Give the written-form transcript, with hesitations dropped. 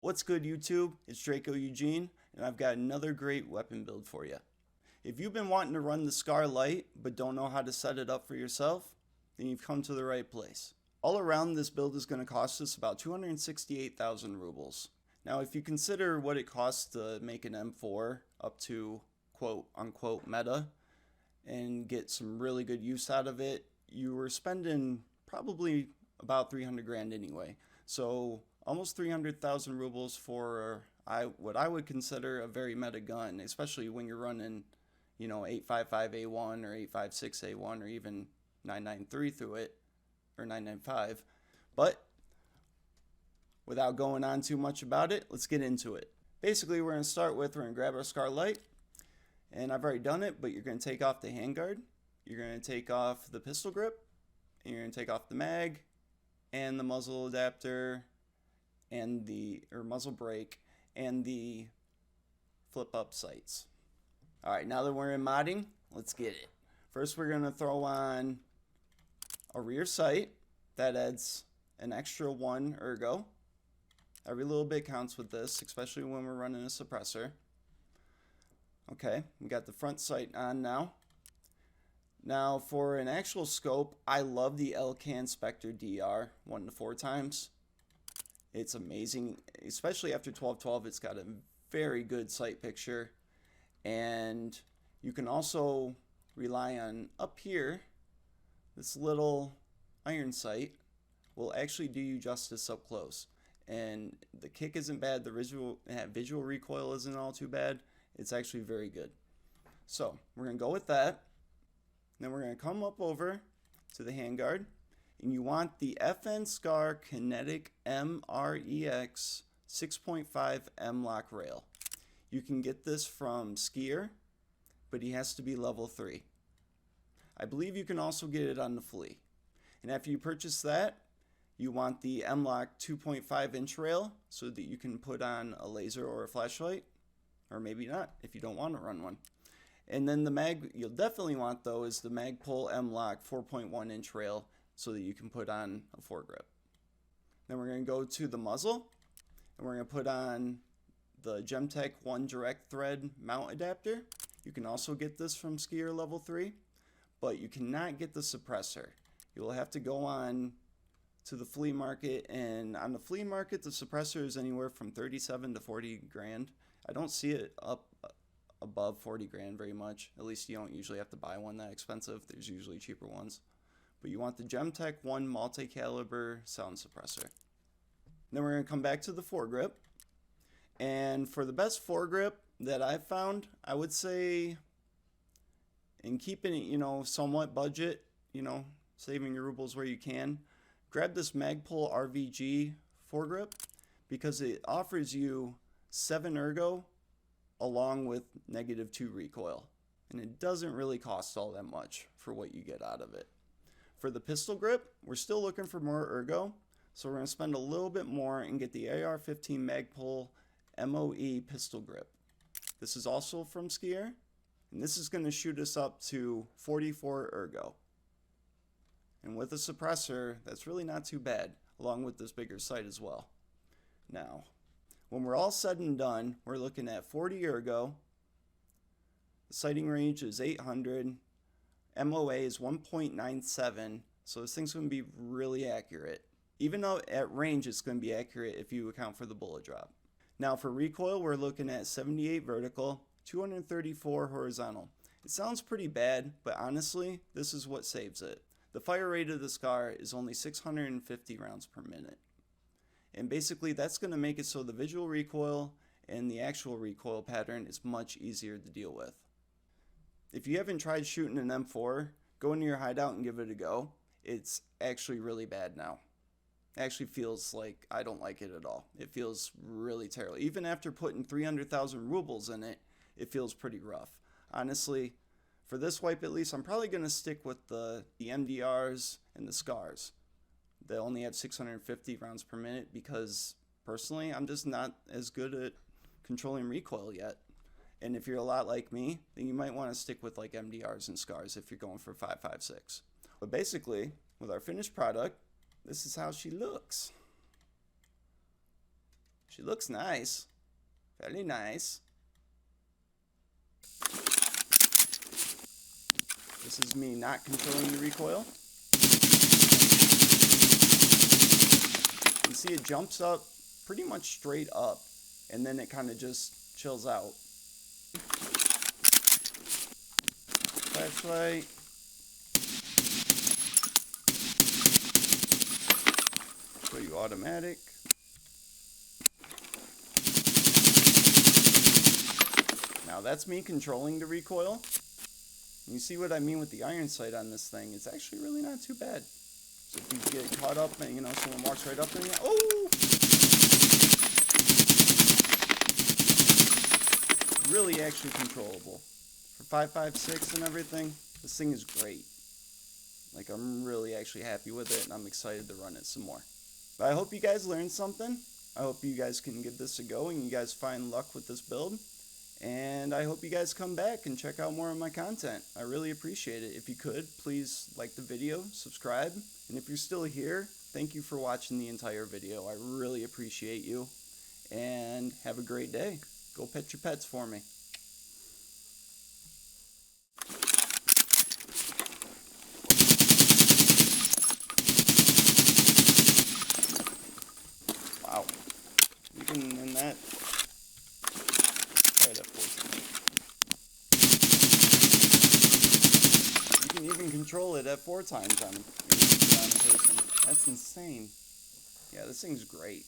What's good, YouTube? It's Draco Eugene, and I've got another great weapon build for you. If you've been wanting to run the Scar Light but don't know how to set it up for yourself, then you've come to the right place. All around, this build is going to cost us about 268,000 rubles. Now, if you consider what it costs to make an M4 up to quote-unquote meta and get some really good use out of it, you were spending probably about 300 grand anyway. So almost 300,000 rubles for what I would consider a very meta gun, especially when you're running, 855A1 or 856A1 or even 993 through it, or 995. But without going on too much about it, let's get into it. Basically, we're going to grab our Scar Light, and I've already done it, but you're going to take off the handguard, you're going to take off the pistol grip, and you're going to take off the mag, and the muzzle adapter, and the muzzle brake, and the flip up sights. Alright, now that we're in modding, let's get it. First, we're going to throw on a rear sight. That adds an extra 1 ergo. Every little bit counts with this, especially when we're running a suppressor. Okay, we got the front sight on now. Now, for an actual scope, I love the Elcan Spectre DR 1 to 4 times. It's amazing, especially after 12-12. It's got a very good sight picture, and you can also rely on up here. This little iron sight will actually do you justice up close, and the kick isn't bad. The visual recoil isn't all too bad. It's actually very good. So we're gonna go with that. Then we're gonna come up over to the handguard. And you want the FN Scar Kinetic MREX 6.5 M-Lock rail. You can get this from Skier, but he has to be level 3. I believe you can also get it on the Flea. And after you purchase that, you want the M-Lock 2.5 inch rail so that you can put on a laser or a flashlight, or maybe not if you don't want to run one. And then the mag you'll definitely want, though, is the Magpul M-Lock 4.1 inch rail, so that you can put on a foregrip. Then we're going to go to the muzzle, and we're going to put on the Gemtech 1 direct thread mount adapter. You can also get this from Skier level 3, but you cannot get the suppressor. You will have to go on to the flea market, and on the flea market, the suppressor is anywhere from 37 to 40 grand. I don't see it up above 40 grand very much. At least you don't usually have to buy one that expensive. There's usually cheaper ones. But you want the Gemtech 1 multi-caliber sound suppressor. Then we're going to come back to the foregrip. And for the best foregrip that I've found, I would say, in keeping it, somewhat budget, saving your rubles where you can, grab this Magpul RVG foregrip, because it offers you 7 ergo along with -2 recoil. And it doesn't really cost all that much for what you get out of it. For the pistol grip, we're still looking for more ergo, so we're going to spend a little bit more and get the AR-15 Magpul MOE pistol grip. This is also from Skier, and this is going to shoot us up to 44 ergo. And with a suppressor, that's really not too bad, along with this bigger sight as well. Now, when we're all said and done, we're looking at 40 ergo, the sighting range is 800, MOA is 1.97, so this thing's going to be really accurate. Even though at range it's going to be accurate if you account for the bullet drop. Now for recoil, we're looking at 78 vertical, 234 horizontal. It sounds pretty bad, but honestly, this is what saves it. The fire rate of the Scar is only 650 rounds per minute. And basically that's going to make it so the visual recoil and the actual recoil pattern is much easier to deal with. If you haven't tried shooting an M4, go into your hideout and give it a go. It's actually really bad now. It actually feels like I don't like it at all. It feels really terrible. Even after putting 300,000 rubles in it, it feels pretty rough. Honestly, for this wipe at least, I'm probably going to stick with the MDRs and the Scars. They only have 650 rounds per minute because, personally, I'm just not as good at controlling recoil yet. And if you're a lot like me, then you might want to stick with like MDRs and Scars if you're going for 5.56. But basically, with our finished product, this is how she looks. She looks nice. Very nice. This is me not controlling the recoil. You see it jumps up pretty much straight up, and then it kind of just chills out. Flashlight. Show you automatic. Now that's me controlling the recoil. You see what I mean with the iron sight on this thing? It's actually really not too bad. So if you get caught up and, you know, someone walks right up and you, oh! Really actually controllable. For 5.56 and everything, this thing is great. Like, I'm really actually happy with it, and I'm excited to run it some more. But I hope you guys learned something. I hope you guys can give this a go and you guys find luck with this build. And I hope you guys come back and check out more of my content. I really appreciate it. If you could, please like the video, subscribe, and if you're still here, thank you for watching the entire video. I really appreciate you, and have a great day. Go pet your pets for me. Wow. Even in that... You can even control it at 4 times on person. That's insane. Yeah, this thing's great.